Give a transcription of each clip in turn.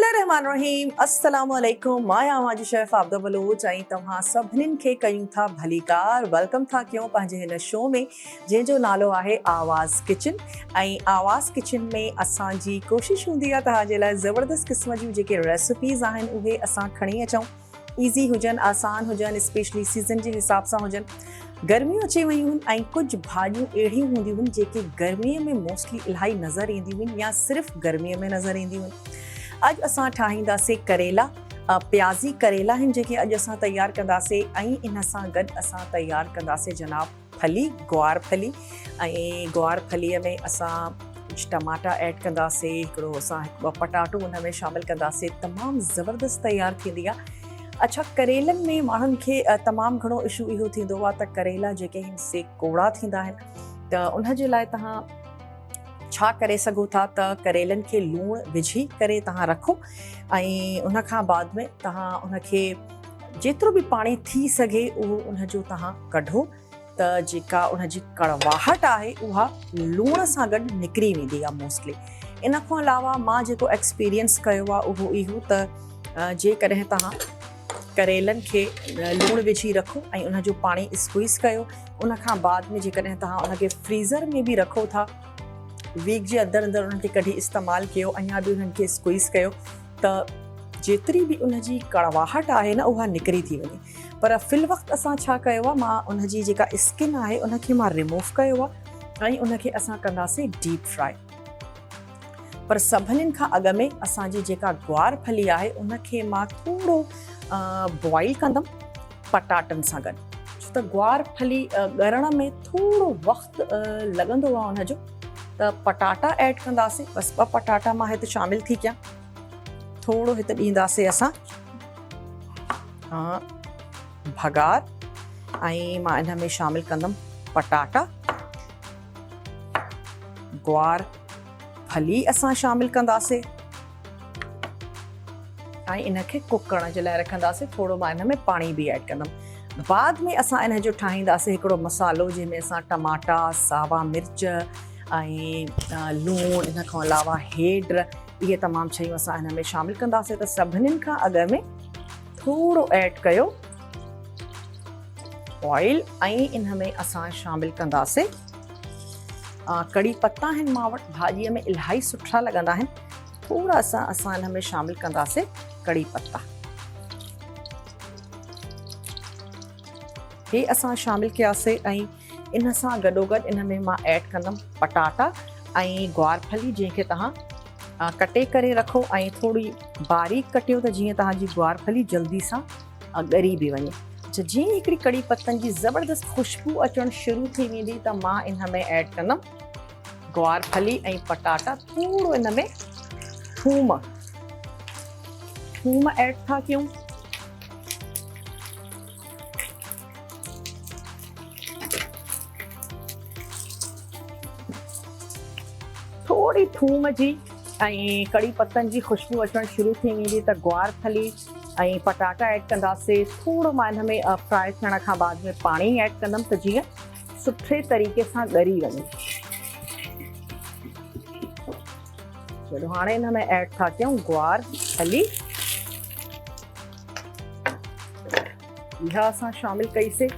बिस्मिल्लाहिर्रहमानिर्रहीम अस्सलामु अलैकुम मां आवाज़ शेफ़ आबदा बलोच ऐं तव्हां सभिनीनि खे कयूं था भलीकार वेलकम था कयूं पंहिंजे हिन शो में जंहिंजो नालो आहे आवाज़ किचन ऐं आवाज़ किचन में असांजी कोशिशि हूंदी आहे तव्हांजे लाइ ज़बरदस्त क़िस्म जूं जेके रेसिपीज़ आहिनि उहे असां खणी अचूं ईज़ी हुजनि आसान हुजनि स्पेशली सीज़न जे हिसाब सां हुजनि गर्मियूं अची वियूं आहिनि ऐं कुझु भाॼियूं अहिड़ियूं हूंदियूं आहिनि जेके गर्मीअ में मोस्टली इलाही नज़र ईंदियूं आहिनि या सिर्फ़ु गर्मीअ में नज़र ईंदियूं आहिनि। अॼु असां ठाहींदासीं करेला प्याज़ी करेला आहिनि जेके अॼु असां तयारु कंदासीं ऐं इन सां गॾु असां तयारु कंदासीं जनाब फली ग्वार फली ऐं ग्वार फलीअ में असां कुझु टमाटा ऐड कंदासीं हिकिड़ो असां ॿ पटाटो उन में शामिलु कंदासीं तमामु ज़बरदस्त तयारु थींदी आहे। अच्छा करेलनि में माण्हुनि खे तमामु घणो इशू इहो थींदो आहे त करेला जेके आहिनि से कोड़ा थींदा आहिनि त उन जे लाइ तव्हां छा करे सघो था त करेलनि खे लूणु विझी करे तव्हां रखो ऐं उन खां बाद में तव्हां उनखे जेतिरो बि पाणी थी सघे उहो उनजो तव्हां कढो त जेका उनजी कड़वाहट आहे उहा लूण सां गॾु निकिरी वेंदी आहे मोस्टली। इन खां अलावा मां जेको एक्सपीरियंस कयो आहे उहो इहो त जेकॾहिं तव्हां करेलनि खे लूणु विझी रखो ऐं उनजो पाणी स्क्वीज़ कयो उन खां बाद में जेकॾहिं तव्हां उनखे फ्रीज़र में बि रखो था वीक जे अंदरि उन्हनि खे कढी इस्तेमालु कयो अञा बि उन्हनि खे स्क्वीज़ कयो त जेतिरी बि उनजी कड़वाहट आहे न उहा निकिरी थी वञे। पर फ़िल वक़्तु असां छा कयो आहे मां उनजी जेका स्किन आहे उनखे मां रिमूव कयो आहे ऐं उनखे असां कंदासीं डीप फ्राई। पर सभिनीनि खां अॻु में असांजी जेका ग्वार फली आहे उनखे मां थोरो बॉइल कंदमि पटाटनि सां गॾु छो त ग्वार फली ॻरण में थोरो वक़्तु लॻंदो आहे उनजो त पटाटा ऐड कंदासीं बसि 2 पटाटा मां हिते शामिलु थी कयां थोरो हिते ॾींदासीं असां भगार ऐं मां इन में शामिलु कंदमि पटाटा ग्वार फली असां शामिलु कंदासीं ऐं इनखे कुक करण जे लाइ रखंदासीं थोरो मां इन में पाणी बि ऐड कंदमि। बाद में असां इन जो ठाहींदासीं हिकिड़ो मसालो जंहिंमें असां टमाटा सावा मिर्च ऐं लूणु इन खां अलावा हेड इहे तमामु शयूं असां हिन में शामिलु कंदासीं त सभिनीनि खां अॻु में थोरो ऐड कयो ऑयल ऐं इन में असां शामिलु कंदासीं कड़ी पत्ता आहिनि मां वटि भाॼीअ में इलाही सुठा लॻंदा आहिनि थोरा असां इन में शामिलु कंदासीं कड़ी पत्ता हे असां शामिलु कयासीं ऐं इन सां गॾोगॾु इन में मां ऐड कंदमि पटाटा ऐं ग्वार फली जंहिंखे तव्हां कटे करे रखो ऐं थोरी बारीक कटियो त जीअं तव्हांजी ग्वार फली जल्दी सां ॻरी बि वञे। अच्छा जीअं हिकिड़ी कड़ी पत्तनि जी ज़बरदस्त ख़ुशबू अचणु शुरू थी वेंदी त मां इन में ऐड कंदमि ग्वार फली ऐं पटाटा थोरो इन में थूम ऐड था कयूं थोड़ी थूम जी ऐं कड़ी पत्तनि जी ख़ुशबू अचणु शुरू थी वेंदी त ग्वार फली ऐं पटाटा ऐड कंदासीं थोरो मां इन में फ्राई थियण खां बाद में पाणी ऐड कंदमि त जीअं सुठे तरीक़े सां ॻरी वञे। चलो हाणे इन में ऐड था कयूं ग्वार फली इहा असां शामिलु कईसीं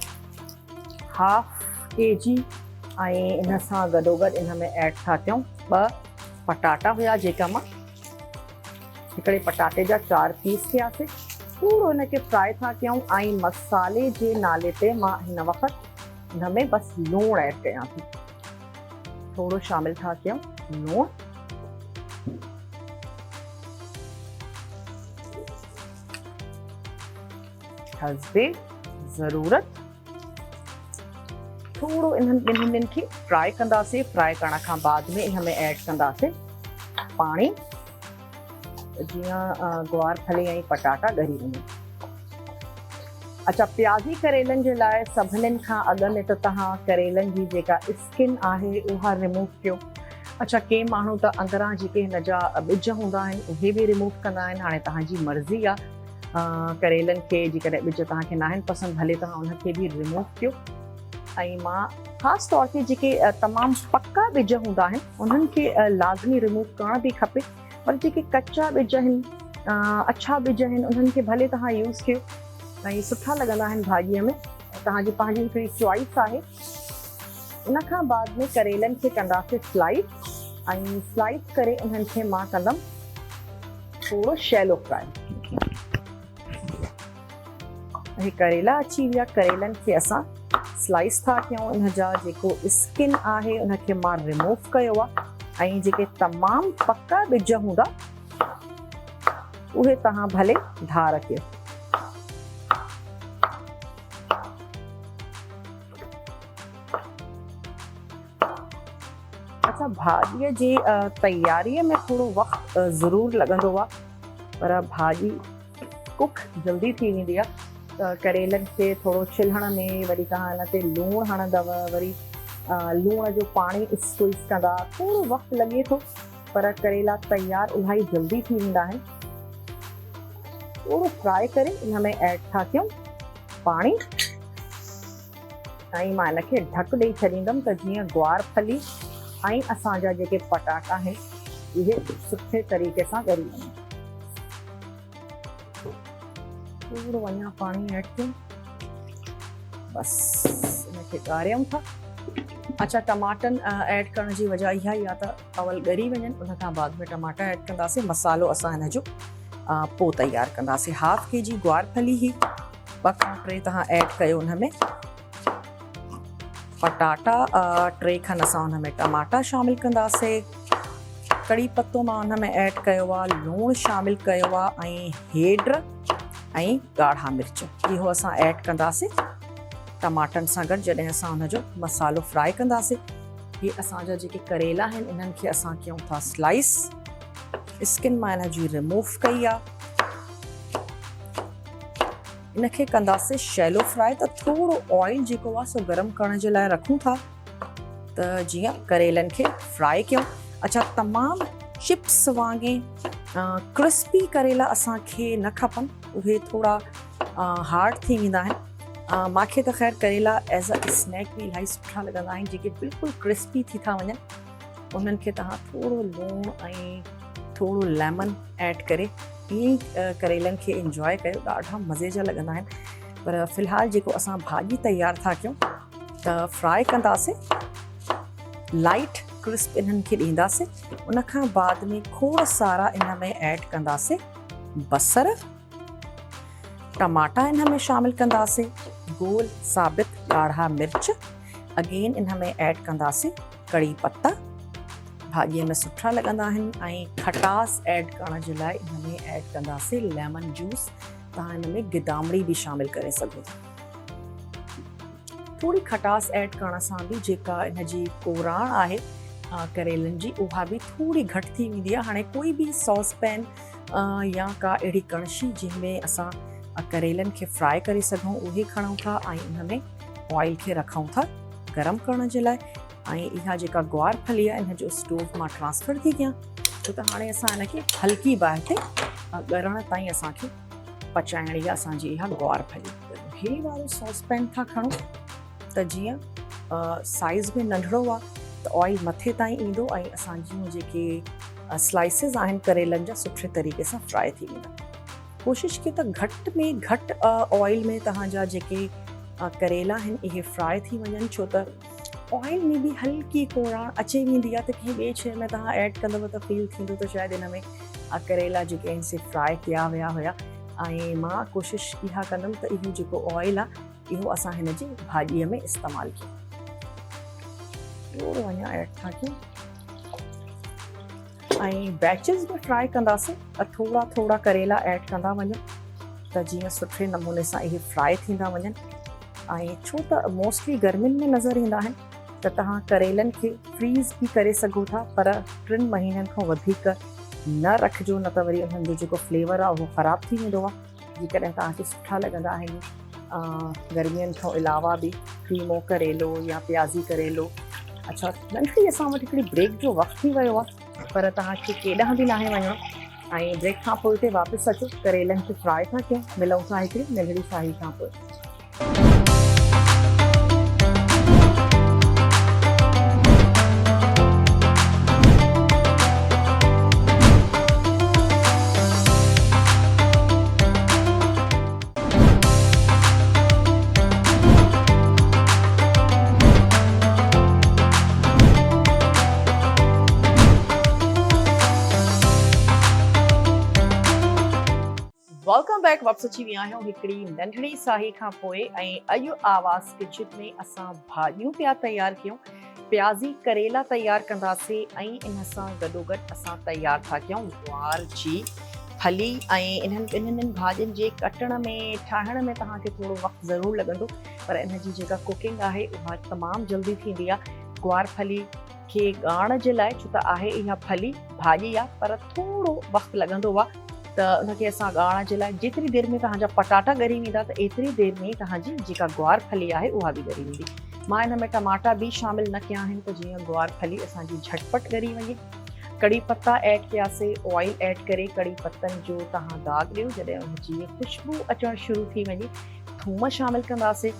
1/2 kg ऐं इन सां गॾोगॾु इन में ऐड था कयूं 2 पटाटा हुया जेका मां हिकिड़े पटाटे जा 4 पीस कयासीं थोरो हिनखे फ्राई था कयूं ऐं मसाले जे नाले ते मां हिन वक़्तु हिन में बसि लूणु ऐड कयां थी थोरो शामिलु था कयूं लूणु हस्बे ज़रूरत थोरो इन्हनि ॿिन्हिनि खे फ्राई कंदासीं फ्राई करण खां बाद में इन में ऐड कंदासीं पाणी जीअं ग्वार फली ऐं पटाटा ॻरी वञे। अच्छा प्याज़ी करेलनि जे लाइ सभिनीनि खां अॻु में त तव्हां करेलनि जी जेका स्किन आहे उहा रिमूव कयो। अच्छा के माण्हू त अंदरां जेके हिन जा ॿिज हूंदा आहिनि उहे बि रिमूव कंदा आहिनि हाणे तव्हांजी मर्ज़ी आहे करेलनि खे जेकॾहिं ॿिज तव्हांखे न आहिनि पसंदि भले तव्हां उनखे बि रिमूव कयो ऐं मां ख़ासि तौर ते जेके तमामु पका ॿिज हूंदा आहिनि उन्हनि खे लाज़मी रिमूव करण बि खपे पर जेके कचा ॿिज आहिनि अच्छा ॿिज आहिनि उन्हनि खे भले तव्हां यूज़ कयो ऐं सुठा लॻंदा आहिनि भाॼीअ में। तव्हांजी पंहिंजी हिकिड़ी चॉइस आहे। उन खां बाद में करेलनि खे कंदासीं स्लाइस ऐं स्लाइस करे उन्हनि खे मां कंदमि थोरो शैलो फ्राई। हे करेला अची विया, करेलनि खे असां स्लाइस था कयूं। इन जा जेको स्किन आहे उनखे मां रिमूव कयो आहे ऐं जेके तमामु पका ॿिज हूंदा उहे तव्हां भले धार कयो। अच्छा, भाॼीअ जी तयारीअ में थोरो वक़्तु ज़रूरु लॻंदो आहे, पर भाॼी कुक जल्दी थी वेंदी आहे। त करेलनि खे थोरो छिलण में वरी तव्हां हिन ते लूणु हणंदव, वरी लूण जो पाणी स्क्वीज़ कंदा, थोरो वक़्तु लॻे थो, पर करेला तयारु इलाही जल्दी थी वेंदा आहिनि। थोरो फ्राई करे इन में ऐड था कयूं पाणी ऐं मां हिनखे ढक ॾेई छॾींदमि त जीअं ग्वार फली ऐं असांजा जेके पटाटा आहिनि इहे सुठे तरीक़े सां ॻरी वञनि। थोरो अञा पाणी ऐड कयूं, बसि हिनखे ॻारियूं था। अच्छा, टमाटनि ऐड करण जी वजह इहा ई आहे त अवल ॻरी वञनि, उन खां बाद में टमाटा ऐड कंदासीं। मसालो असां हिन जो पोइ तयारु कंदासीं। हाफ kg ग्वार फली ही 2 खां 3 तव्हां ऐड कयो हुन में। पटाटा 3 खनि असां हुन में टमाटा शामिल कंदासीं। कड़ी पत्तो मां हुन में ऐड कयो आहे, लूणु शामिल कयो आहे ऐं हेड्र ऐं ॻाढ़ा मिर्च इहो असां ऐड कंदासीं टमाटनि सां गॾु जॾहिं असां हुन जो मसालो फ्राई कंदासीं। इहे असांजा जेके करेला आहिनि इन्हनि खे असां कयूं था स्लाइस। स्किन मां हिन जी रिमूव कई आहे। इनखे कंदासीं शैलो फ्राई। त थोरो ऑयल जेको आहे सो गरम करण जे लाइ रखूं था त जीअं करेलनि खे फ्राई कयूं। अच्छा, तमामु चिप्स वांगुरु क्रिस्पी करेला असांखे न खपनि, उहे थोरा हार्ड थी वेंदा आहिनि। मूंखे त ख़ैर करेला एज़ अ स्नैक बि इलाही सुठा लॻंदा आहिनि, जेके बिल्कुलु क्रिस्पी थी था वञनि। उन्हनि खे तव्हां थोरो लूणु ऐं थोरो लेमन ऐड करे ईअं करेलनि खे इंजॉय कयो, ॾाढा मज़े जा लॻंदा आहिनि। पर फ़िलहालु जेको असां भाॼी तयारु था कयूं त फ्राई कंदासीं, लाइट क्रिस्प इन्हनि खे ॾींदासीं। उन खां बाद में खोड़ सारा इन में ऐड कंदासीं बसर, टमाटा इन में शामिल कंदासीं, गोल साबित ॻाढ़ा मिर्च, अगेन इन में ऐड कंदासीं कड़ी पत्ता, भाॼीअ में सुठा लॻंदा आहिनि। ऐं खटास ऐड करण जे लाइ इन में ऐड कंदासीं लेमन जूस। तव्हां हिन में गिदामड़ी बि शामिल करे सघो था। थोरी खटास ऐड करण सां बि जेका इन जी कोराण आहे करेलनि जी उहा बि थोरी घटि थी वेंदी आहे। हाणे कोई बि सॉस पैन या का अहिड़ी कणशी जंहिंमें असां करेलनि खे फ्राई करे सघूं उहे खणूं था ऐं इन में ऑयल खे रखूं था गरम करण जे लाइ। ऐं इहा जेका ग्वार फली आहे इन जो स्टोव मां ट्रांसफर थी कयां, छो त हाणे असां हिनखे हल्की बाहि ते ॻरण ताईं असांखे पचाइणी आहे असांजी इहा ग्वार फली। हे वारो सॉस पैन था खणूं त जीअं साइज़ में नंढिड़ो आहे त ऑयल मथे ताईं ईंदो ऐं असांजूं जेके स्लाइसिस आहिनि करेलनि जा सुठे तरीक़े सां फ्राई थी वेंदा। कोशिशि कयो त घटि में घटि ऑयल में तव्हांजा जेके करेला आहिनि इहे फ्राई थी वञनि, छो त ऑयल में बि हल्की कोराण अची वेंदी आहे त कंहिं ॿिए शइ में तव्हां ऐड कंदव त फील थींदो त शायदि हिन में करेला जेके आहिनि से फ्राई कया विया हुया। ऐं मां कोशिशि इहा कंदमि त इहो जेको ऑयल आहे इहो असां हिन जी भाॼीअ में इस्तेमालु कयूं। थोरो अञा ऐड था कयूं ऐं बैचिस में फ्राई कंदासीं त थोरा थोरा करेला ऐड कंदा वञो त जीअं सुठे नमूने सां इहे फ्राई थींदा वञनि। ऐं छो त मोस्टली गर्मियुनि में नज़र ईंदा आहिनि त तव्हां करेलनि खे फ्रीज़ बि करे सघो था, पर 3 महीननि खां वधीक न रखिजो, न त वरी उन्हनि जो जेको फ्लेवर आहे उहो ख़राबु थी वेंदो आहे। जेकॾहिं तव्हांखे सुठा लॻंदा आहिनि गर्मियुनि खां अलावा बि कीमो करेलो या प्याज़ी करेलो। अच्छा, नंढड़ी असां वटि हिकिड़ी ब्रेक जो वक़्तु थी वियो आहे, पर तव्हांखे केॾांहुं बि नाहे वञिणो ऐं ब्रेक खां पोइ हिते वापसि अचो, करेलनि खे फ्राई था कयूं। मिलूं था हिकिड़ी नंढड़ी साई खां पोइ। Welcome back. वापस अची विया आहियूं हिकिड़ी नंढड़ी साही खां पोइ ऐं अॼु आवाज़ किचन में असां भाॼियूं पिया तयारु कयूं। प्याज़ी करेला तयारु कंदासीं ऐं इन सां गॾोगॾु असां तयारु था कयूं ग्वार जी फली। ऐं इन्हनि ॿिन्हिनि भाॼियुनि जे कटण में ठाहिण में तव्हांखे थोरो वक़्तु ज़रूरु लॻंदो, पर इन जी जेका कुकिंग आहे उहा तमामु जल्दी थींदी आहे। ग्वार फली खे ॻाइण जे लाइ, छो त आहे इहा फली भाॼी आहे पर थोरो वक़्तु लॻंदो आहे, त उनखे असां ॻाइण जे लाइ जेतिरी देरि में तव्हांजा पटाटा ॻरी वेंदा त एतिरी देरि में तव्हांजी जेका ग्वार फली आहे उहा बि ॻरी वेंदी। मां इन में टमाटा बि शामिलु न कया आहिनि त जीअं ग्वार फली असांजी झटपट ॻरी वञे। कड़ी पत्ता ऐड कयासीं, ऑयल ऐड करे कड़ी पत्तनि जो तव्हां दाॻ ॾियो जॾहिं उनजी ख़ुशबू अचणु शुरू थी वञे। थूम शामिलु कंदासीं,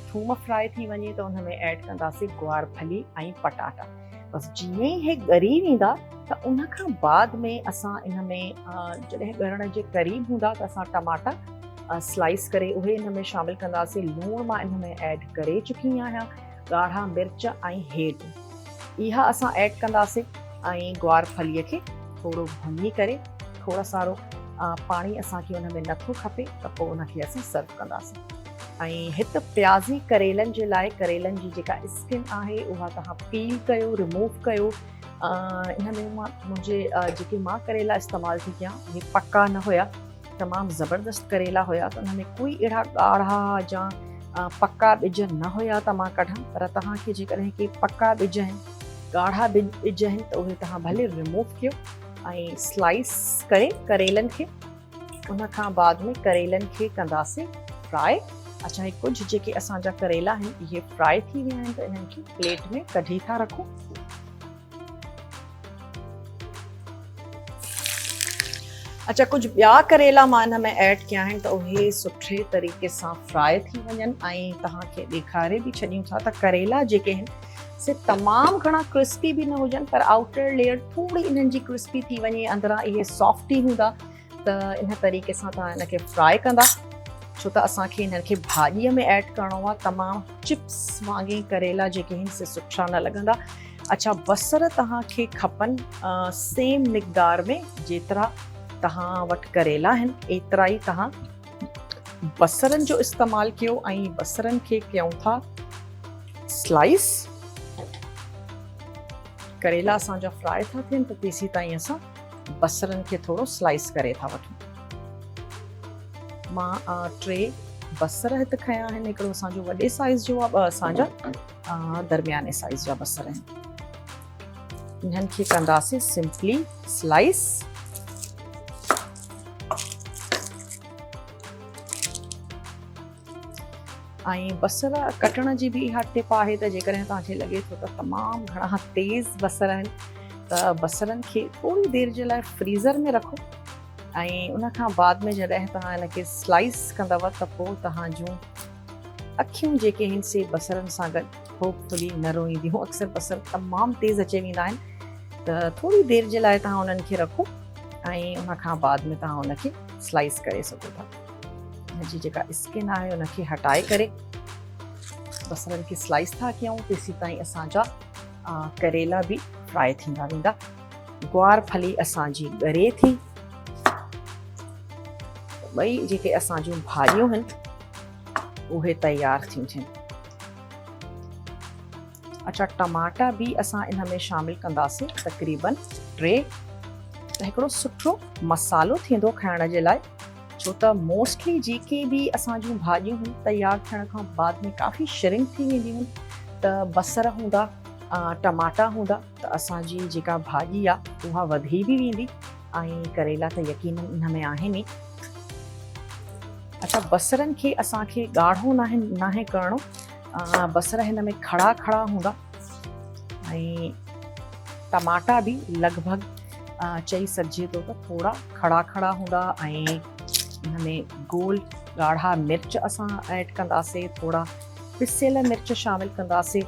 थूम फ्राई थी वञे त उन में ऐड कंदासीं ग्वार फली ऐं पटाटा। बसि जीअं ई हे ॻरी वेंदा त उन खां बाद में असां इन में जॾहिं ॻरण जे क़रीब हूंदा त असां टमाटा स्लाइस करे उहे इन में शामिलु कंदासीं। लूणु मां इन में ऐड करे चुकी आहियां, ॻाढ़ा मिर्च ऐं हेड इहा असां ऐड कंदासीं ऐं ग्वार फलीअ खे थोरो भुञी करे थोरो सारो पाणी असांखे उन में नथो खपे त पोइ उनखे असां सर्व कंदासीं। ऐं हिते प्याज़ी करेलनि जे लाइ करेलनि जी जेका स्किन आहे उहा तव्हां पील कयो, रिमूव कयो। इन में मुंहिंजे जेके मां करेला इस्तेमालु थी कयां इहे पका न हुया, तमामु ज़बरदस्त करेला हुया, त उन में कोई अहिड़ा ॻाढ़ा या पका ॿिज न हुया त मां कढां। पर तव्हांखे जेकॾहिं के पका ॿिज आहिनि, ॻाढ़ा ॿिज आहिनि त उहे तव्हां भले रिमूव कयो ऐं स्लाइस करे करेलनि खे। उन खां बाद में करेलनि खे कंदासीं फ्राए। अच्छा, हे कुझु जेके असांजा करेला आहिनि इहे फ्राई थी विया आहिनि त इन्हनि खे प्लेट में कढी था रखूं। अच्छा, कुझु ॿिया करेला मां इन में ऐड कया आहिनि त उहे सुठे तरीक़े सां फ्राई थी वञनि ऐं तव्हांखे ॾेखारे बि छॾियूं था त करेला जेके आहिनि से तमामु घणा क्रिस्पी बि न हुजनि, पर आउटर लेयर थोरी इन्हनि जी क्रिस्पी थी वञे, अंदरां इहे सॉफ्ट ई हूंदा। त इन तरीक़े सां तव्हां इनखे फ्राई कंदा, छो त असांखे इन्हनि खे भाॼीअ में ऐड करिणो आहे। तमामु चिप्स वांगुरु करेला जेके आहिनि से सुठा न लॻंदा। अच्छा, बसर तव्हांखे खपनि सेम मिक़दार में, जेतिरा तव्हां वटि करेला आहिनि एतिरा ई तव्हां बसरनि जो इस्तेमालु कयो ऐं बसरनि खे कयूं था स्लाइस। करेला असांजा फ्राई था थियनि त तेसी ताईं असां बसरनि खे थोरो स्लाइस करे था वठूं। मां 3 बसर हिते खया आहिनि, हिकिड़ो असांजो वॾे साइज़ जो आहे, 2 असांजा दरमियाने साइज़ जा बसर आहिनि। इन्हनि खे कंदासीं सिंपली स्लाइस। ऐं बसर कटण जी बि इहा टिप आहे त जेकॾहिं तव्हांखे लॻे थो त तमामु घणा तेज़ बसर आहिनि त बसरनि खे थोरी देरि जे लाइ फ्रीज़र में रखो ऐं उन खां बाद में जॾहिं तव्हां इनखे स्लाइस कंदव त पोइ तव्हां जूं अखियूं जेके आहिनि से बसरनि सां गॾु होपफुली न रोईंदियूं। अक्सर बसर तमामु तेज़ अची वेंदा आहिनि, त थोरी देरि जे लाइ तव्हां उन्हनि खे रखो ऐं उन खां बाद में तव्हां उनखे स्लाइस करे सघो था। इनजी जेका स्किन आहे उनखे हटाए करे बसरनि खे स्लाइस था कयूं, तेसी ताईं असांजा करेला बि फ्राई थींदा वेंदा। ग्वार फली असांजी ॻरे थी। ॿई जेके असांजूं भाॼियूं आहिनि उहे तयारु थियूं थियनि। अच्छा, टमाटा बि असां इन में शामिलु कंदासीं, तक़रीबन 3। त हिकिड़ो सुठो मसालो थींदो खाइण जे लाइ, छो त मोस्टली जेके बि असांजूं भाॼियूं आहिनि तयारु थियण खां बाद में काफ़ी श्रिंक थी वेंदियूं आहिनि। त बसर हूंदा, टमाटा हूंदा त असांजी जेका भाॼी आहे उहा वधी बि वेंदी ऐं करेला त यकीनन इन में आहिनि ई। अच्छा, बसरनि खे असांखे ॻाढ़ो नाहे करिणो, बसर हिन में खड़ा खड़ा हूंदा ऐं टमाटा बि लॻभॻि चई सघिजे थो त थोरा खड़ा खड़ा हूंदा। ऐं हिन में गोल ॻाढ़ा मिर्च असां ऐड कंदासीं, थोरा पिसियल मिर्च शामिलु कंदासीं,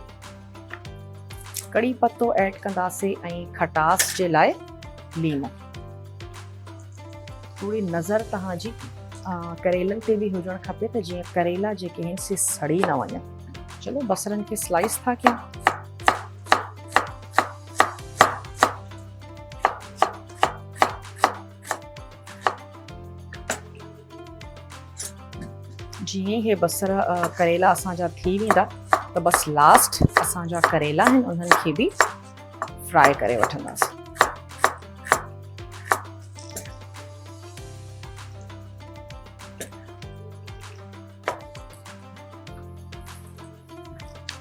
कड़ी पत्तो ऐड कंदासीं ऐं खटास जे लाइ लीमो। थोरी नज़र तव्हांजी करेलनि ते बि हुजणु खपे त जीअं करेला जेके आहिनि से सड़ी न वञनि। चलो, बसरनि खे स्लाइस था कयूं। जीअं हे बसर करेला असांजा थी वेंदा त बसि लास्ट असांजा करेला आहिनि उन्हनि खे बि फ्राई करे वठंदासीं।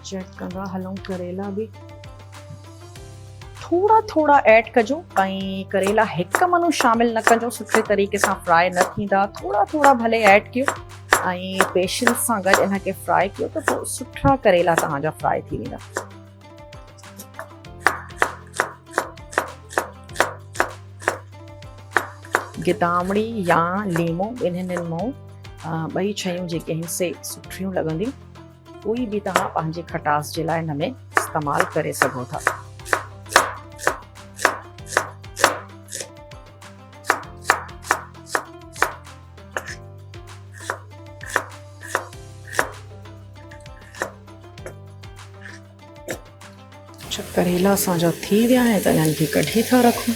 चेक कंदा हलूं, करेला बि थोड़ा थोड़ा ऐड कजो ऐं करेला हिकु मनो शामिल न कजो, सुठे तरीक़े सां फ्राई न थींदा। थोड़ा थोड़ा भले ऐड कयो ऐं पेशेंस सां गॾु इनखे फ्राई कयो त पोइ सुठा करेला तव्हांजा फ्राई थी वेंदा। गिदामड़ी या लीमो इन्हनि मां ॿई शयूं जेके आहिनि से सुठियूं लॻंदियूं। कोई बि तव्हां पंहिंजे खटास जे लाइ हिन में इस्तेमालु करे सघो था। करेला असांजा थी विया आहिनि त इन्हनि खे कढी था रखूं।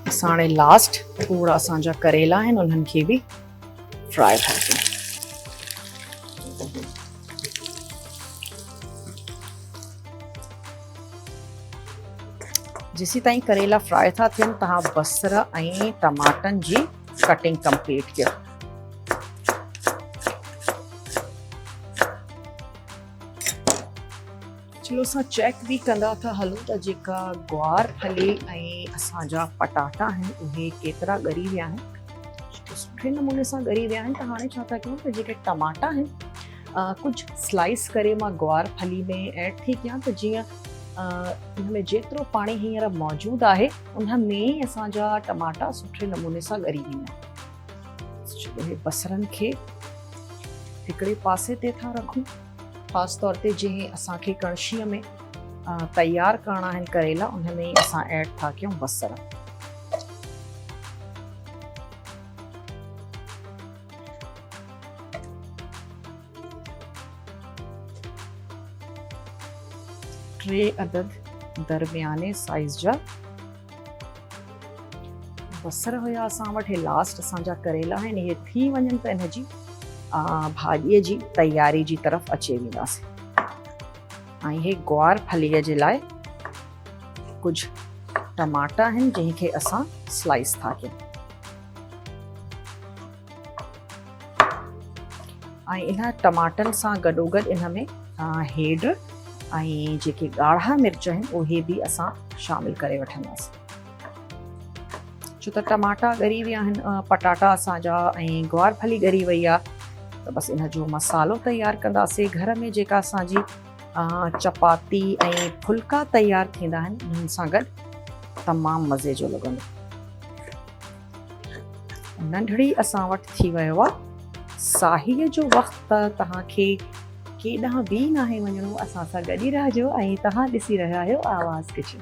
असां हाणे लास्ट थोड़ा असांजा करेला आहिनि उन्हनि खे बि फ्राई था कयूं। जेसी ताईं करेला फ्राई था थियनि तव्हां बसर ऐं टमाटनि जी कटिंग कंप्लीट कयो। चलो असां चेक बि कंदा था हलूं त जेका ग्वार फली ऐं असांजा पटाटा आहिनि उहे केतिरा ॻरी विया आहिनि। सुठे नमूने सां ॻरी विया आहिनि। त हाणे छा था कयूं त जेके टमाटा आहिनि कुझु स्लाइस करे मां ग्वार फली में ऐड थी कयां त जीअं इन में जेतिरो पाणी हींअर मौजूदु आहे उन में असांजा टमाटा सुठे नमूने सां ॻरी वेंदा। चलो हे बसरनि खे हिकिड़े पासे ते था रखूं। ख़ासि तौर ते जंहिं असांखे कड़छीअ में तयारु करणा आहिनि करेला उन में ई असां ऐड था कयूं बसर। टे अदद दरमियाने साइज़ जा बसर हुया असां वटि। लास्ट असांजा करेला आहिनि इहे थी वञनि त इन जी भाॼीअ जी तयारी जी तरफ़ अची वेंदासीं। ऐं इहे ग्वार फलीअ जे लाइ कुझु टमाटा आहिनि जंहिंखे असां स्लाइस था कयूं। ऐं इन टमाटनि सां गॾोगॾु इन में हेड ऐं जेके ॻाढ़ा मिर्च आहिनि उहे बि असां शामिल करे वठंदासीं। छो त टमाटा ॻरी विया आहिनि, पटाटा असांजा ऐं ग्वार फली ॻरी वई आहे त बसि इन जो मसालो तयारु कंदासीं। घर में जेका असांजी चपाती ऐं फुल्का तयारु थींदा आहिनि उन्हनि सां गॾु तमामु मज़े जो लॻंदो। नंढड़ी असां वटि थी वियो आहे साहीअ जो वक़्तु। तव्हांखे केॾांहुं बि नाहे वञिणो, असां सां गॾु ई रहिजो ऐं तव्हां ॾिसी रहिया आहियो आवाज़ किचन।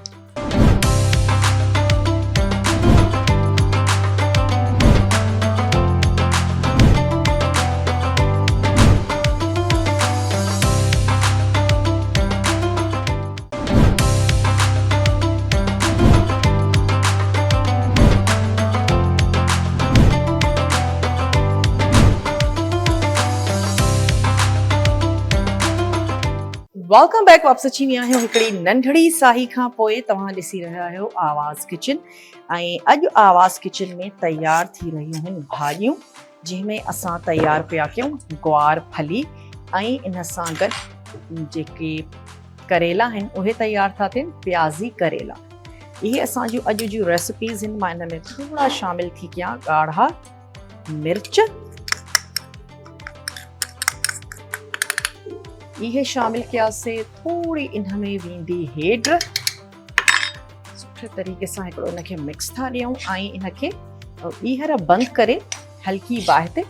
Welcome back. वापस अची विया आहियूं हिकिड़ी नंढड़ी साही खां पोइ। तव्हां ॾिसी रहिया आहियो आवाज़ किचन ऐं अॼु आवाज़ किचन में तयारु थी रहियूं आहिनि भाॼियूं जंहिंमें असां तयारु पिया कयूं ग्वार फली ऐं इन सां गॾु जेके करेला आहिनि उहे तयारु था थियनि प्याज़ी करेला। इहे असांजूं अॼु जूं रेसिपीज़ आहिनि। मां इन में थोरा शामिल थी कयां ॻाढ़ा मिर्च, इहे शामिल कयासीं। थोड़ी इन में वेंदी हेड। सुठे तरीक़े सां हिकिड़ो इनखे मिक्स था ॾियूं ऐं इनखे ॿीहर बंदि करे हल्की बाहि ते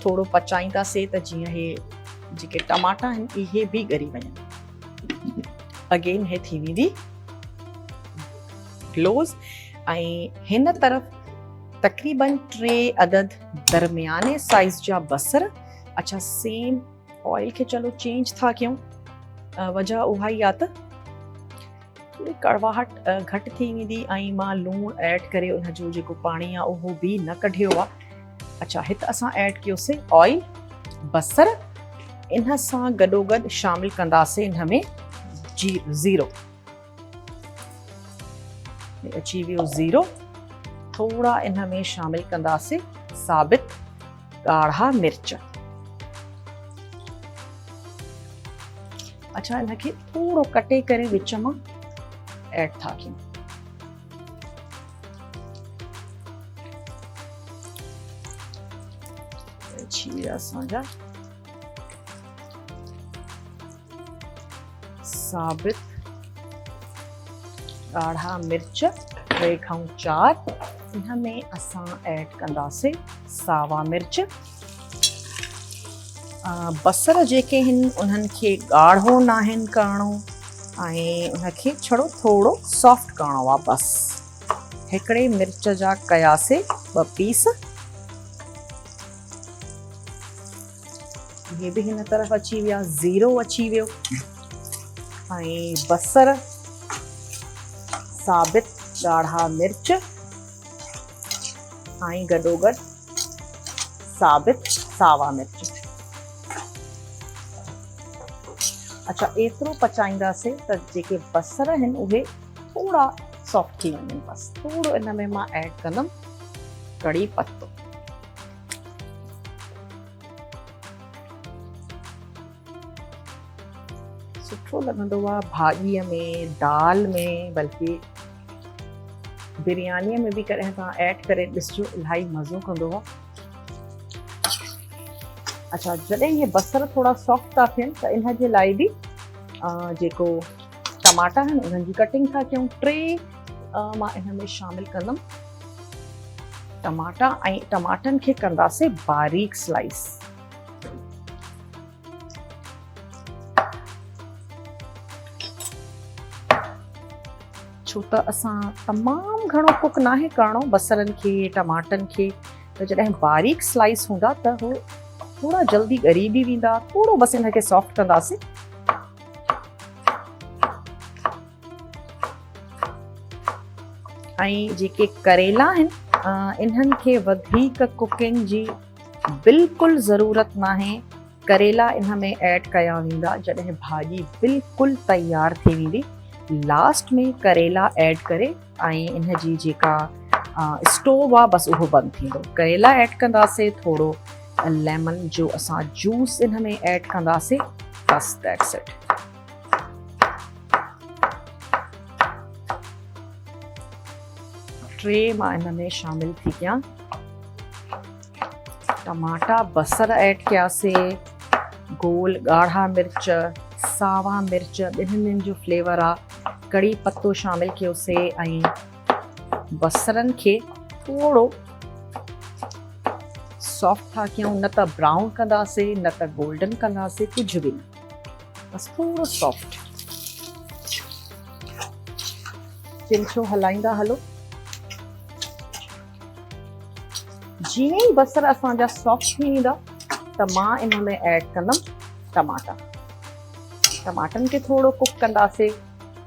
थोरो पचाईंदासीं त जीअं हे जेके टमाटा आहिनि इहे बि ॻरी वञनि। अगेन हे थी वेंदी क्लोज़। ऐं हिन तरफ़ तक़रीबन 3 अदद दरमियाने साइज़ जा बसर। अच्छा, सेम ऑयल खे चलो चेंज था कयूं। वजह उहा ई आहे त थोड़ी कड़वाहट घटि थी वेंदी ऐं मां लूणु ऐड करे उन जो जेको पाणी आहे उहो बि न कढियो आहे। अच्छा, हिते असां ऐड कयोसीं ऑयल, बसर, इन सां गॾोगॾु शामिल कंदासीं इन में ज़ीरो। अची वियो ज़ीरो। थोड़ा इन में शामिल कंदासीं साबित ॻाढ़ा मिर्च। अच्छा, इनखे थोड़ो कटे करे विच मां ऐड था कयूं। अची विया असांजा साबित ॻाढ़ा मिर्च 3 खां 4। इन में असां ऐड कंदासीं सावा मिर्च। बसर जेके आहिनि उन्हनि खे ॻाढ़ो न आहिनि करणो ऐं उनखे छड़ो थोड़ो सॉफ्ट करणो आहे बसि। हिकिड़े मिर्च जा कयासीं 2 पीस। ये बि हिन तरफ़ अची विया, ज़ीरो अची वियो ऐं बसर, साबित ॻाढ़ा मिर्च ऐं गॾोगॾु साबित सावा मिर्च। अच्छा, एतिरो पचाईंदासीं त जेके बसर आहिनि उहे थोड़ा सॉफ्ट थी वञनि। बसि थोड़ो इन में मां ऐड कंदमि कड़ी पत्तो। सुठो लॻंदो आहे भाॼीअ में, दाल में, बल्कि बिरयानीअ में बि कॾहिं तव्हां ऐड करे ॾिसजो, इलाही मज़ो कंदो आहे। अच्छा, जॾहिं ये बसर थोड़ा सॉफ्ट था थियनि त इन जे लाइ बि जेको टमाटा आहिनि उन्हनि जी कटिंग था कयूं। 3 मां इन में शामिल कंदमि टमाटा ऐं टमाटनि खे कंदासीं बारीक स्लाइस। छो त असां तमामु घणो कुक नाहे करणो बसरनि खे, टमाटनि खे, त जॾहिं बारीक स्लाइस हूंदा त हो थोड़ा जल्दी ॻरी बि वेंदा। थोड़ो बसि इनखे सॉफ्ट कंदासीं। ऐं जेके करेला आहिनि इन्हनि खे वधीक कुकिंग जी बिल्कुलु ज़रूरत नाहे। करेला इन में ऐड कया वेंदा जॾहिं भाॼी बिल्कुलु तयारु थी वेंदी। लास्ट में करेला ऐड करे ऐं इन जी जेका स्टोव आहे बसि उहो बंदि थींदो। करेला ऐड कंदासीं, थोड़ो लेमन जो असां जूस इन में ऐड कंदासीं, बस दैट्स इट। ट्रे मां इन में शामिल थी कयां टमाटा, बसर ऐड कयासीं, गोल ॻाढ़ा मिर्च, सावा मिर्च, ॿिन्हिनि जो फ्लेवर आहे, कड़ी पत्तो शामिल कयोसीं ऐं बसरनि खे थोड़ो सॉफ्ट था कयूं। न त ब्राउन कंदासीं, न त गोल्डन कंदासीं, कुझु बि न, बसि थोड़ो सॉफ्ट। चिमचो हलाईंदा हलो। जीअं ई बसर असांजा सॉफ्ट थी वेंदा त मां इन में ऐड कंदमि टमाटा। टमाटनि खे थोड़ो कुक कंदासीं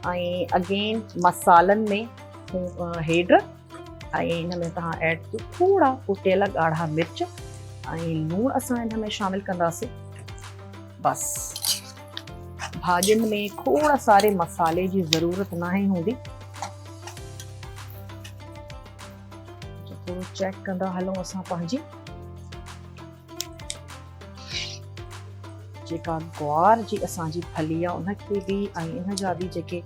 ऐं अगेन मसालनि में हेड ऐं इन में तव्हां ऐड कयो थोड़ा कुटियल ॻाढ़ा मिर्च ऐं लूणु असां इन में शामिल कंदासीं। बसि भाॼियुनि में खोड़ सारे मसाले जी ज़रूरत नाहे हूंदी। थोड़ो चेक कंदा हलूं असां पंहिंजी जेका ग्वार जी असांजी फली आहे उनखे बि ऐं इन जा बि जेके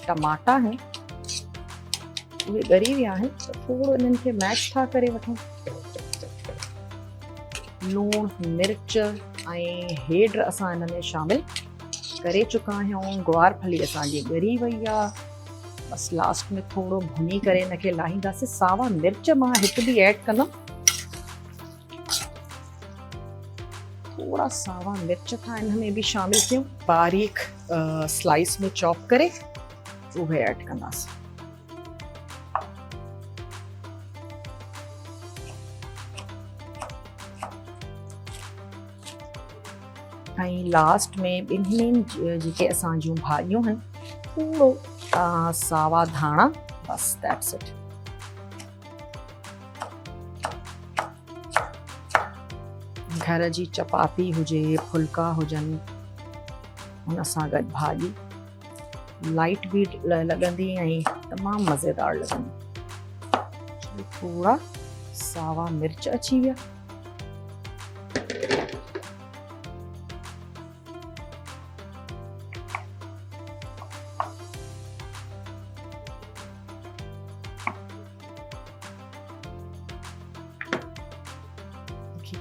टमाटा आहिनि उहे ॻरी विया आहिनि त थोड़ो इन्हनि खे मैश था करे वठूं। लूणु, मिर्च ऐं हेड असां इन में शामिल करे चुका आहियूं। ग्वार फली असांजी ॻरी वई आहे। बसि लास्ट में थोड़ो भुनी करे इनखे लाहींदासीं। सावा मिर्च मां हिकु बि ऐड कंदमि। थोड़ा सावा मिर्च था इन में बि शामिल कयूं, बारीक स्लाइस में चॉप करे उहे ऐड कंदासीं। ऐं लास्ट में ॿिन्हिनि जेके असां जूं भाॼियूं आहिनि थोरो सावा धाणा, बस दैट्स इट। घर जी चपाती हुजे, फुल्का हुजनि, हुन सां गॾु भाॼी लाइट बि लॻंदी ऐं तमामु मज़ेदार लॻंदी। थोड़ा सावा मिर्च अची विया,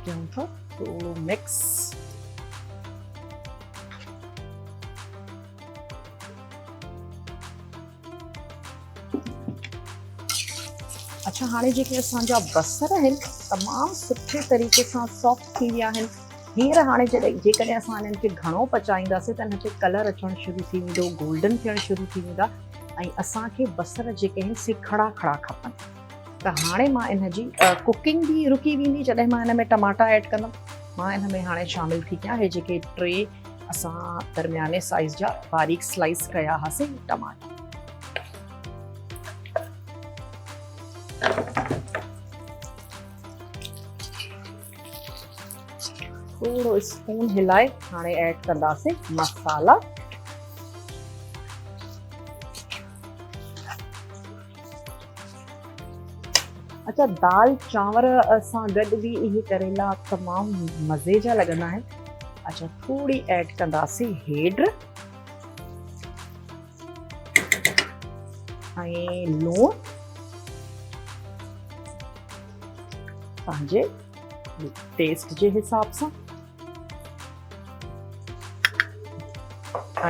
कयूं था थोड़ो मिक्स। अच्छा, हाणे जेके असांजा बसर आहिनि तमामु सुठे तरीक़े सां सॉफ्ट थी विया आहिनि। हींअर हाणे जेकॾहिं असां हिननि खे घणो पचाईंदासीं त हिन ते कलर अचणु शुरू थी वेंदो, गोल्डन थियणु शुरू थी वेंदा ऐं असांखे बसर जेके आहिनि से खड़ा खड़ा खपनि। त हाणे मां इन जी कुकिंग बि रुकी वेंदी जॾहिं मां हिन में टमाटा ऐड कंदमि। मां इन में हाणे शामिल थी कयां हे जेके 3 असां दरमियाने साइज़ जा बारीक स्लाइस कया हुआसीं टमाटा। थोड़ो स्पून हिलाए हाणे ऐड कंदासीं मसाला। अच्छा, दाल चांवर सां गॾु बि इहे करेला तमामु मज़े जा लॻंदा आहिनि। अच्छा, थोड़ी ऐड कंदासीं हेड्र ऐं लूणु पंहिंजे टेस्ट जे हिसाब सां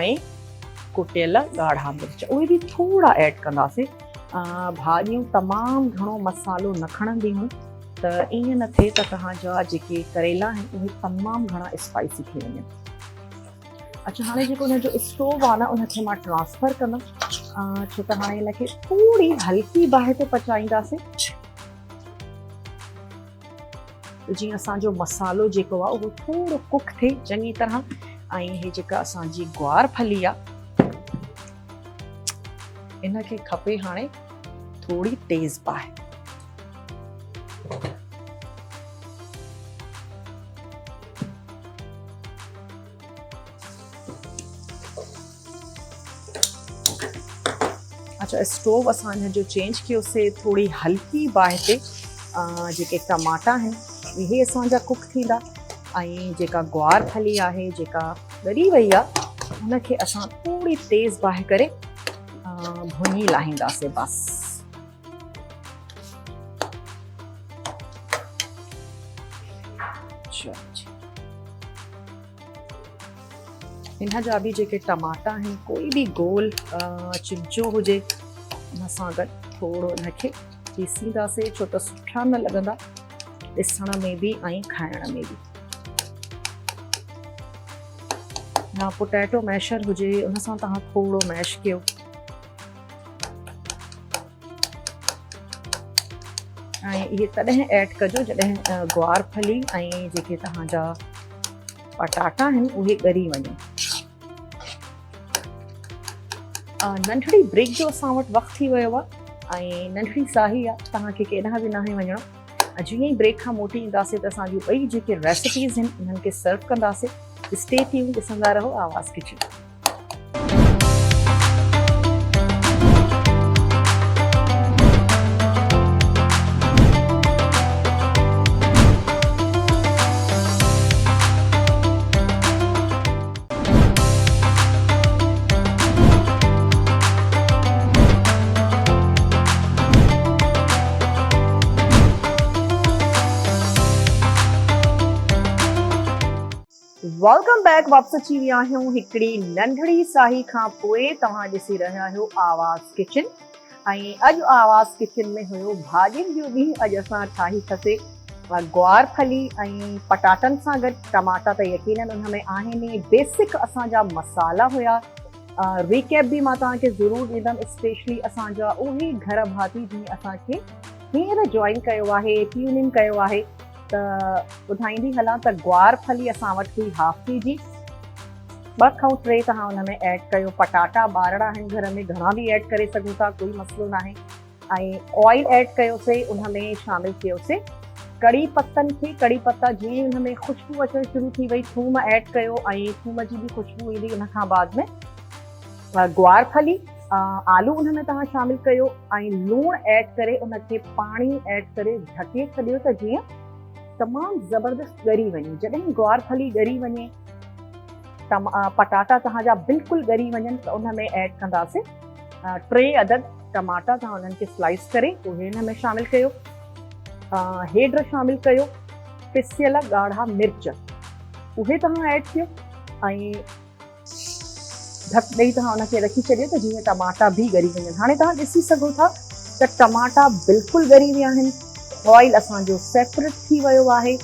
ऐं कुटियल ॻाढ़ा मिर्च उहे बि थोड़ा ऐड कंदासीं। भाॼियूं तमामु घणो मसालो न खणंदियूं त ईअं न थिए त तव्हांजा जेके करेला आहिनि उहे तमामु घणा स्पाइसी थी वञनि। अच्छा, हाणे जेको हुनजो स्टोव आहे न उनखे मां ट्रांसफर कंदमि छो त हाणे हिनखे थोड़ी हल्की बाहि ते पचाईंदासीं जीअं असांजो मसालो जेको आहे उहो थोड़ो कुक थिए चङी तरह। ऐं हे जेका असांजी ग्वार फली आहे इनखे खपे हाणे थोड़ी तेज़ बाहि। अच्छा, स्टोव असां हिनजो चेंज कयोसीं थोड़ी हल्की बाहि ते। जेके टमाटा आहिनि इहे असांजा कुक थींदा ऐं जेका ग्वार फली आहे जेका ॻरी वई आहे हुनखे असां थोड़ी तेज़ बाहि करे भुञी लाहींदासीं बस। हिन जा बि जेके टमाटा आहिनि कोई बि गोल चिमचो हुजे हुन सां गॾु थोड़ो हिनखे पीसींदासीं छो त सुठा न लॻंदा ॾिसण में बि ऐं खाइण में बि। या पोटैटो मैशर हुजे उन सां तव्हां थोड़ो मैश कयो। ऐं इहे तॾहिं ऐड कजो जॾहिं ग्वार फली ऐं जेके तव्हांजा पटाटा आहिनि उहे ॻरी वञनि। नंढड़ी ब्रेक जो असां वटि वक़्तु थी वियो आहे ऐं नंढड़ी साही आहे, तव्हांखे केॾांहुं बि नाहे वञिणो। जीअं ई ब्रेक खां मोटी ईंदासीं त असांजूं ॿई जेके रेसिपीज़ आहिनि उन्हनि खे सर्व कंदासीं। स्टे ट्यून्ड, ॾिसंदा रहो आवाज़ किचन। वेलकम बैक, वापस अची विया आहियूं हिकिड़ी नंढड़ी साही खां पोइ। तव्हां ॾिसी रहिया आहियो आवाज़ किचन ऐं अॼु आवाज़ किचन में हुयो भाॼियुनि जो बि। अॼु असां ठाही थीसीं ग्वार फली ऐं पटाटनि सां गॾु टमाटा त यकीनन उन में आहिनि। बेसिक असांजा मसाला हुया। रिकैप बि मां तव्हांखे ज़रूरु ॾींदमि, स्पेशली असांजा उहे घर भाती जीअं असांखे हींअर जॉइन कयो आहे, ट्यून इन कयो आहे त ॿुधाईंदी हलां त ग्वार फली असां वटि हुई हाफ़ के जी ॿ खां टे तव्हां हुन में ऐड कयो। पटाटा ॿारड़ा आहिनि घर में, घणा बि ऐड करे सघूं था, कोई मसइलो न आहे। ऐं ऑयल ऐड कयोसीं, उन में शामिलु कयोसीं कड़ी पत्तनि खे। कड़ी पत्ता जीअं हुन में ख़ुशबू अचणु शुरू थी वई, थूम ऐड कयो ऐं थूम जी बि ख़ुशबू ईंदी। उन खां बाद में ग्वार फली, आलू उन में तव्हां शामिलु कयो ऐं लूणु ऐड करे उनखे पाणी ऐड करे ढके छॾियो त जीअं तमामु ज़बरदस्त ॻरी वञे। जॾहिं ग्वार फली ॻरी वञे, पटाटा तव्हांजा बिल्कुलु ॻरी वञनि त उन में ऐड कंदासीं 3 अदद टमाटा। तव्हां उन्हनि खे स्लाइस करे उहे हिन में शामिलु कयो। हेड्र शामिलु कयो, पिसियल ॻाढ़ा मिर्च उहे तव्हां ऐड कयो ऐं ढक ॾेई तव्हां उनखे रखी छॾियो त जीअं टमाटा बि ॻरी वञनि। हाणे तव्हां ॾिसी सघो था त टमाटा बिल्कुलु ॻरी विया आहिनि, ऑयल असांजो सेपरेट थी वियो आहे,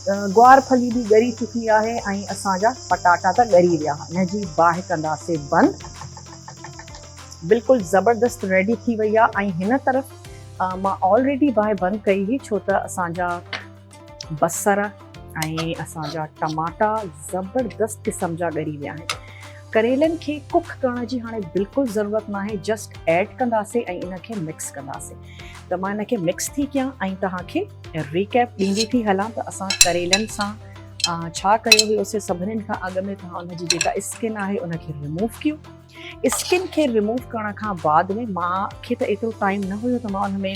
ग्वार फली बि ॻरी चुकी आहे ऐं असांजा पटाटा त ॻरी विया। हिन जी बाहि कंदासीं बंदि। बिल्कुलु ज़बरदस्त रेडी थी वई आहे। ऐं हिन तरफ़ मां ऑलरेडी बाहि बंदि कई हुई, छो त असांजा बसर ऐं असांजा टमाटा ज़बरदस्त क़िस्म जा ॻरी विया आहिनि। करेलनि खे कुक करण जी हाणे बिल्कुलु ज़रूरत न आहे, जस्ट ऐड कंदासीं ऐं इनखे मिक्स कंदासीं। त मां इनखे मिक्स थी कयां ऐं तव्हांखे रिकैप ॾींदी थी हलां त असां करेलनि सां छा कयो हुयोसीं। सभिनीनि खां अॻु में तव्हां उनजी जेका स्किन आहे उनखे रिमूव कयो। स्किन खे रिमूव करण खां बाद में मूंखे त एतिरो टाइम न हुयो त मां उन में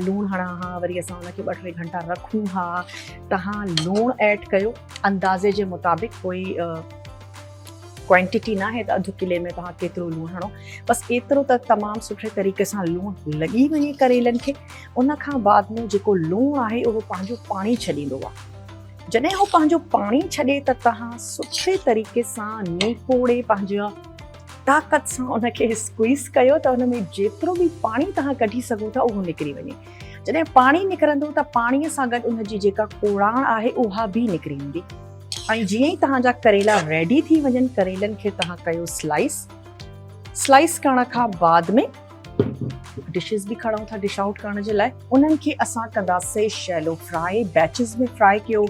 लूणु हणां हा, वरी असां उनखे 2-3 घंटा रखूं हा। तव्हां लूणु ऐड कयो अंदाज़े जे मुताबिक़, कोई क्वांटिटी न आहे त अधु किले में तव्हां केतिरो लूणु हणो, बसि एतिरो त तमामु सुठे तरीक़े सां लूणु लॻी वञे करेलनि खे। उन खां बाद में जेको लूणु आहे उहो पंहिंजो पाणी छॾींदो आहे। जॾहिं उहो पंहिंजो पाणी छॾे त तव्हां सुठे तरीक़े सां निपोड़े पंहिंजा ताक़त सां उनखे स्क्वीज़ कयो त उन में जेतिरो बि पाणी तव्हां कढी सघो था उहो निकिरी वञे। जॾहिं पाणी निकिरंदो त पाणीअ सां गॾु उनजी जेका कोड़ाण आहे उहा बि निकिरी वेंदी। ऐं जीअं ई तव्हांजा करेला रेडी थी वञनि, करेलनि खे तव्हां कयो स्लाइस करण खां बाद में डिशेस बि खणूं था डिश आउट करण जे लाइ। उन्हनि खे असां कंदासीं शैलो फ्राई, बैचिस में फ्राई कयो,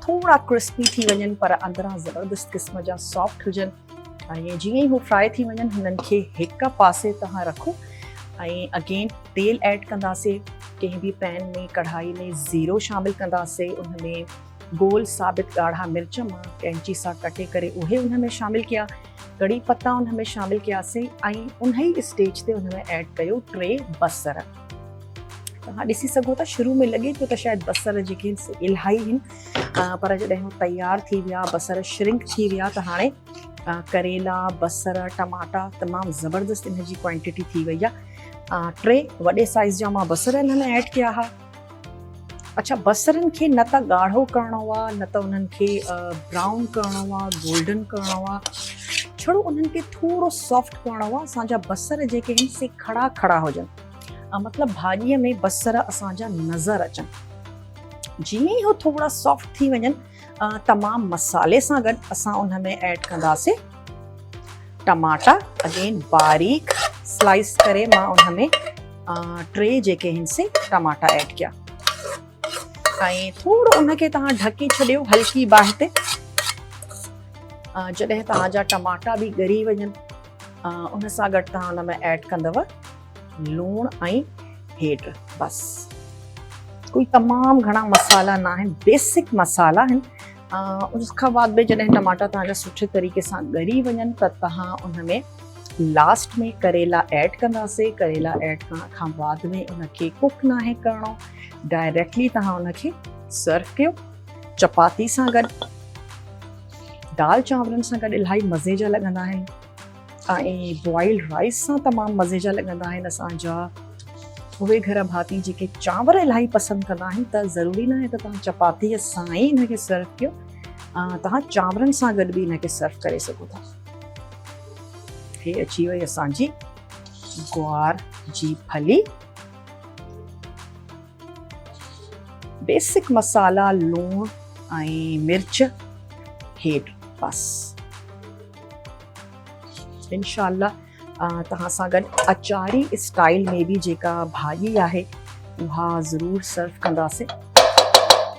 थोड़ा क्रिस्पी थी वञनि पर अंदरां ज़बरदस्त क़िस्म जा सॉफ्ट हुजनि। ऐं जीअं ई हू फ्राई थी वञनि हुननि खे हिक पासे तव्हां रखो ऐं अगेन तेल ऐड कंदासीं। कंहिं बि पैन में, कढ़ाई में ज़ीरो शामिलु कंदासीं। उन में गोल साबित ॻाढ़ा मिर्च मां कैंची सां कटे करे उहे उन में शामिलु कया। कड़ी पत्ता उन में शामिलु कयासीं ऐं उन ई स्टेज ते उन में ऐड कयो 3 बसर। तव्हां ॾिसी सघो था शुरू में लॻे पियो त शायदि बसर जेके आहिनि इलाही आहिनि, पर जॾहिं हू तयारु थी विया, बसर श्रिंक थी विया त हाणे करेला, बसर, टमाटा तमामु ज़बरदस्त इन जी क्वांटिटी थी वई आहे। 3 वॾे साइज़ जा मां बसर हिन में ऐड कया हुआ। अच्छा, बसरनि खे न त ॻाढ़ो करिणो आहे, न त उन्हनि खे ब्राउन करिणो आहे, गोल्डन करिणो आहे, छड़ो उन्हनि खे थोरो सॉफ्ट करिणो आहे। असांजा बसर जेके आहिनि से खड़ा खड़ा हुजनि, मतिलबु भाॼीअ में बसर असांजा नज़र अचनि। जीअं ई हो थोड़ा सॉफ्ट थी वञनि, तमामु मसाले सां गॾु असां उन में ऐड कंदासीं टमाटा। अगेन बारीक स्लाइस करे मां उन में 3 जेके आहिनि से टमाटा ऐड कया ऐं थोरो उनखे तव्हां ढके छॾियो हल्की बाहि ते। जॾहिं तव्हांजा टमाटा बि ॻरी वञनि, उन सां गॾु तव्हां उन में ऐड कंदव लूणु ऐं हेड्र। बसि कोई तमामु घणा मसाला न आहिनि, बेसिक मसाला आहिनि। उसखां बाद में जॾहिं टमाटा तव्हांजा सुठे तरीक़े सां ॻरी वञनि त तव्हां उन में लास्ट में करेला ऐड कंदासीं। करेला ऐड करण खां बाद में उनखे कुक न आहे करिणो, डायरेक्टली तव्हां उनखे सर्व कयो चपाती सां गॾु, दाल चांवरनि सां गॾु इलाही मज़े जा लॻंदा आहिनि ऐं बॉइल्ड राइस सां तमामु मज़े जा लॻंदा आहिनि। असांजा उहे घर भाती जेके चांवर इलाही पसंदि कंदा आहिनि त ज़रूरी न आहे त तव्हां चपातीअ सां ई हिनखे सर्व कयो, तव्हां चांवरनि सां गॾु बि हिनखे सर्व करे सघो था। हे अची वई असांजी ग्वार जी फली। बेसिक मसाला लूणु ऐं मिर्च, हेड्र, बसि। इंशाअल्लाह तव्हां सां गॾु अचारी स्टाइल में बि जेका भाॼी आहे उहा ज़रूरु सर्व कंदासीं,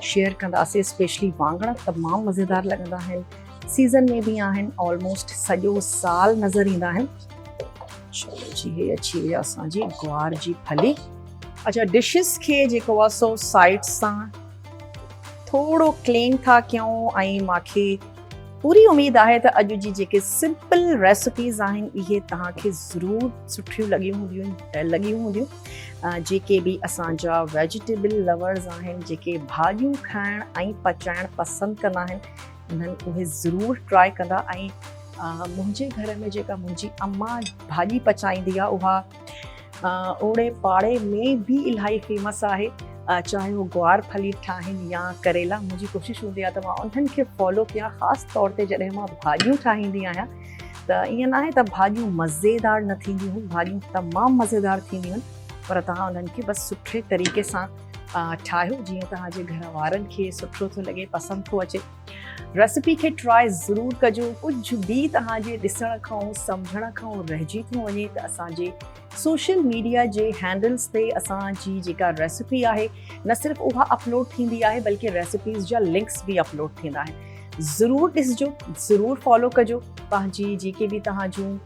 शेयर कंदासीं। स्पेशली वांगण तमामु मज़ेदार लॻंदा आहिनि, सीज़न में भी आहिनि, ऑलमोस्ट सॼो साल नज़र ईंदा आहिनि। चलो जी, हे अची वई असांजी ग्वार जी फली। अच्छा, डिशिस खे जेको आहे सो साइड सां थोड़ो क्लीन था कयूं ऐं मूंखे पूरी उम्मीद आहे त अॼु जी जेके सिंपल रेसिपीज़ आहिनि इहे तव्हांखे ज़रूरु सुठियूं लॻियूं हूंदियूं। जेके बि असांजा वेजिटेबल लवर्स आहिनि, जेके भाॼियूं खाइण ऐं पचाइण पसंदि कंदा आहिनि, उन्हनि उहे ज़रूरु ट्राई कंदा। ऐं मुंहिंजे घर में जेका मुंहिंजी अम्मा भाॼी पचाईंदी आहे उहा ओड़े पाड़े में बि इलाही फेमस आहे। चाहे वो ग्वार फली ठाहिनि या करेला, मुंहिंजी कोशिशि हूंदी आहे त मां उन्हनि खे फॉलो कयां, ख़ासि तौर ते जॾहिं मां भाॼियूं ठाहींदी आहियां। त ईअं न आहे त भाॼियूं मज़ेदार न थींदियूं आहिनि, भाॼियूं तमामु मज़ेदार थींदियूं आहिनि, पर तव्हां उन्हनि खे बसि सुठे तरीक़े सां ठाहियो जीअं तव्हांजे घर वारनि खे सुठो थो लॻे, पसंदि थो अचे। रेसिपी खे ट्राई ज़रूरु कजो। कुझु बि तव्हांजे ॾिसण खां सम्झण खां रहिजी थो वञे त असांजे सोशल मीडिया जे हैंडल्स ते असांजी जेका रेसिपी आहे न सिर्फ़ु उहा अपलोड थींदी आहे बल्कि रेसिपीज़ जा लिंक्स बि अपलोड थींदा आहिनि। ज़रूरु ॾिसिजो, ज़रूरु फॉलो कजो। पंहिंजी जेके बि तव्हां जूं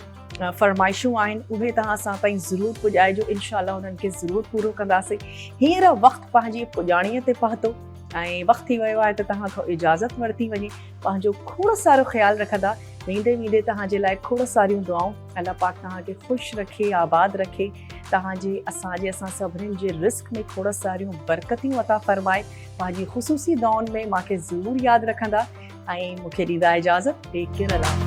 फरमाइशूं आहिनि उहे तव्हां असां ताईं ज़रूरु पुॼाइजो, इनशाअल्लाह उन्हनि खे ज़रूरु पूरो कंदासीं। हींअर वक़्तु पंहिंजी पुॼाणीअ ते पहुतो ऐं वक़्तु थी वियो आहे त तव्हां खां इजाज़त वरिती वञे। पंहिंजो खोड़ सारो ख़्यालु रखंदा। वेंदे तव्हांजे लाइ खोड़ सारियूं दुआऊं। अल्लाह पाक तव्हांखे ख़ुशि रखे, आबाद रखे, असां सभिनीनि जे रिस्क में खोड़ सारियूं बरकतियूं अता फ़रमाए। पंहिंजी ख़ुसूसी दुआउनि में मूंखे ज़रूरु यादि रखंदा ऐं मूंखे ॾींदा इजाज़त। Take care. अल्लाह।